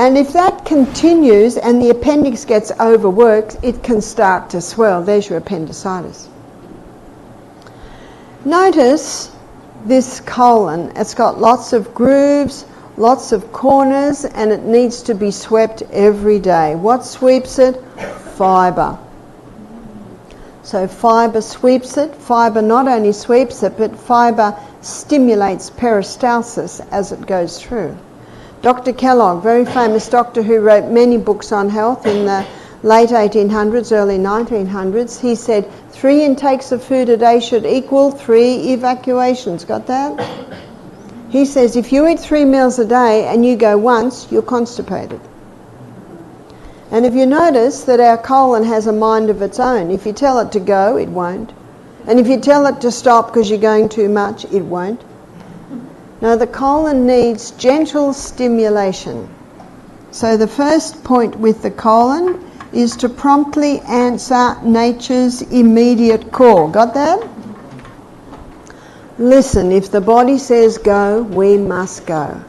And if that continues and the appendix gets overworked, it can start to swell. There's your appendicitis. Notice this colon. It's got lots of grooves, lots of corners, and it needs to be swept every day. What sweeps it? Fibre. So fibre sweeps it. Fibre not only sweeps it, but fibre stimulates peristalsis as it goes through. Dr. Kellogg, very famous doctor who wrote many books on health in the late 1800s, early 1900s, he said 3 intakes of food a day should equal 3 evacuations. Got that? He says if you eat 3 meals a day and you go once, you're constipated. And if you notice that our colon has a mind of its own, if you tell it to go, it won't. And if you tell it to stop because you're going too much, it won't. Now the colon needs gentle stimulation. So the first point with the colon is to promptly answer nature's immediate call. Got that? Listen, if the body says go, we must go.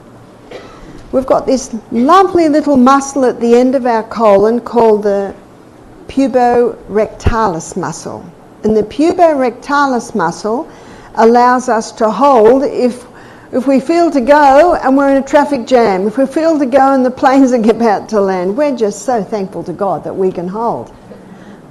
We've got this lovely little muscle at the end of our colon called the puborectalis muscle. And the puborectalis muscle allows us to hold if we feel to go and we're in a traffic jam, if we feel to go and the planes are about to land. We're just so thankful to God that we can hold.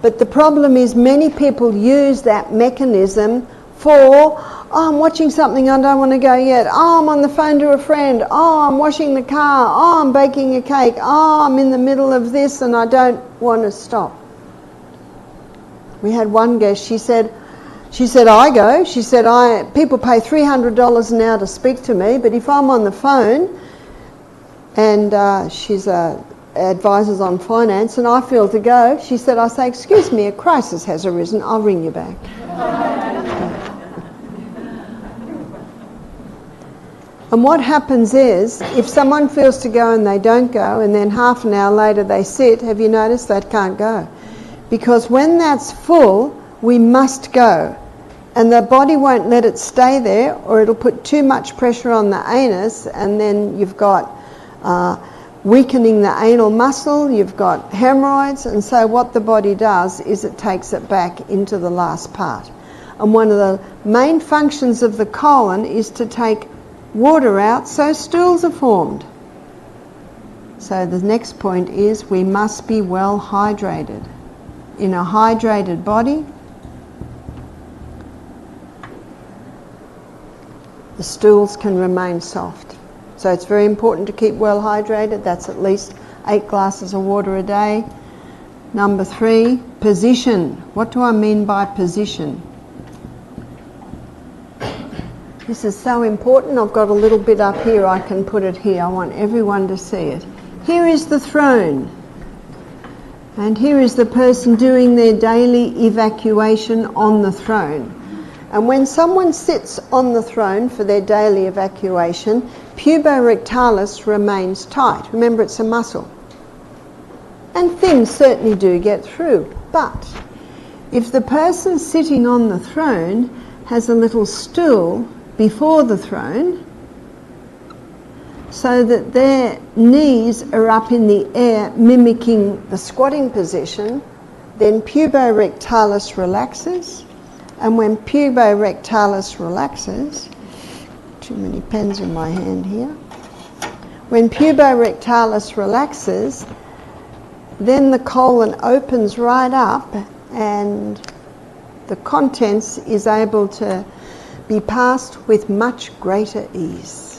But the problem is many people use that mechanism for, oh, I'm watching something, I don't want to go yet. Oh, I'm on the phone to a friend. Oh, I'm washing the car. Oh, I'm baking a cake. Oh, I'm in the middle of this and I don't want to stop. We had one guest, she said, I go. She said, people pay $300 an hour to speak to me, but if I'm on the phone, and she's advises on finance, and I feel to go, she said, I say, excuse me, a crisis has arisen, I'll ring you back. And what happens is, if someone feels to go and they don't go, and then half an hour later they sit, have you noticed that can't go? Because when that's full, we must go. And the body won't let it stay there, or it'll put too much pressure on the anus, and then you've got weakening the anal muscle, you've got hemorrhoids, and so what the body does is it takes it back into the last part. And one of the main functions of the colon is to take water out so stools are formed. So the next point is we must be well hydrated. In a hydrated body, the stools can remain soft. So it's very important to keep well hydrated. That's at least 8 glasses of water a day. Number 3, position. What do I mean by position? This is so important. I've got a little bit up here. I can put it here. I want everyone to see it. Here is the throne. And here is the person doing their daily evacuation on the throne. And when someone sits on the throne for their daily evacuation, puborectalis remains tight. Remember, it's a muscle. And things certainly do get through. But if the person sitting on the throne has a little stool before the throne, so that their knees are up in the air mimicking the squatting position, then puborectalis relaxes. And when puborectalis relaxes, too many pens in my hand here. When puborectalis relaxes, then the colon opens right up and the contents is able to be passed with much greater ease.